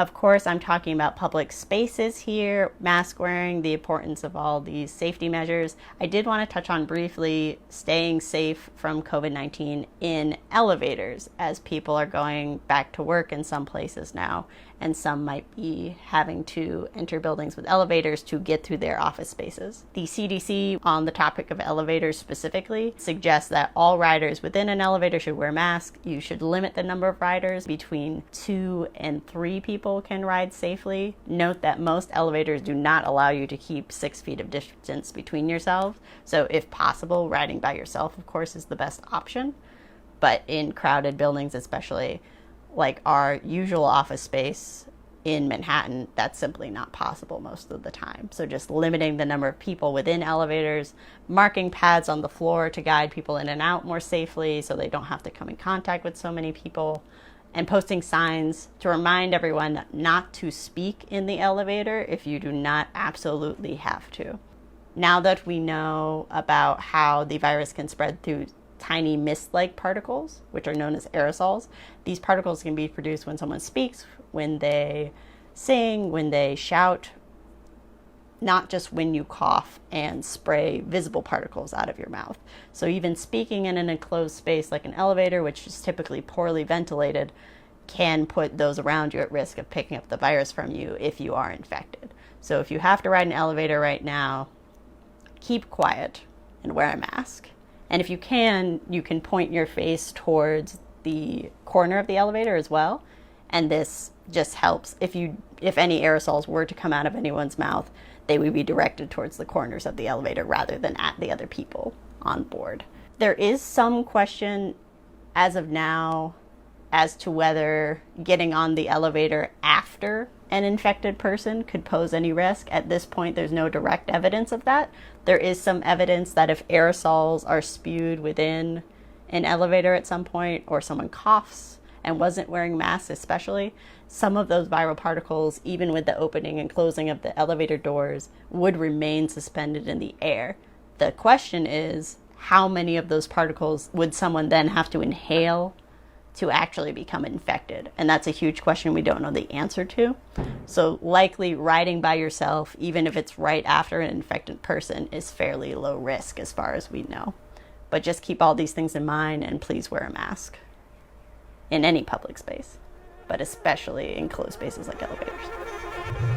Of course, I'm talking about public spaces here, mask wearing, the importance of all these safety measures. I did want to touch on briefly staying safe from COVID-19 in elevators, as people are going back to work in some places now, and some might be having to enter buildings with elevators to get through their office spaces. The CDC, on the topic of elevators specifically, suggests that all riders within an elevator should wear masks. You should limit the number of riders. Between 2 and 3 people can ride safely. Note that most elevators do not allow you to keep 6 feet of distance between yourselves. So if possible, riding by yourself, of course, is the best option. But in crowded buildings, especially like our usual office space in Manhattan, that's simply not possible most of the time. So just limiting the number of people within elevators, marking pads on the floor to guide people in and out more safely so they don't have to come in contact with so many people, and posting signs to remind everyone not to speak in the elevator if you do not absolutely have to. Now that we know about how the virus can spread through tiny mist-like particles, which are known as aerosols. These particles can be produced when someone speaks, when they sing, when they shout, not just when you cough and spray visible particles out of your mouth. So even speaking in an enclosed space like an elevator, which is typically poorly ventilated, can put those around you at risk of picking up the virus from you if you are infected. So if you have to ride an elevator right now, keep quiet and wear a mask. And if you can point your face towards the corner of the elevator as well. And this just helps. If any aerosols were to come out of anyone's mouth, they would be directed towards the corners of the elevator rather than at the other people on board. There is some question as of now as to whether getting on the elevator after an infected person could pose any risk. At this point, there's no direct evidence of that. There is some evidence that if aerosols are spewed within an elevator at some point, or someone coughs and wasn't wearing masks especially, some of those viral particles, even with the opening and closing of the elevator doors, would remain suspended in the air. The question is, how many of those particles would someone then have to inhale to actually become infected? And that's a huge question we don't know the answer to. So likely riding by yourself, even if it's right after an infected person, is fairly low risk as far as we know. But just keep all these things in mind, and please wear a mask in any public space, but especially in closed spaces like elevators.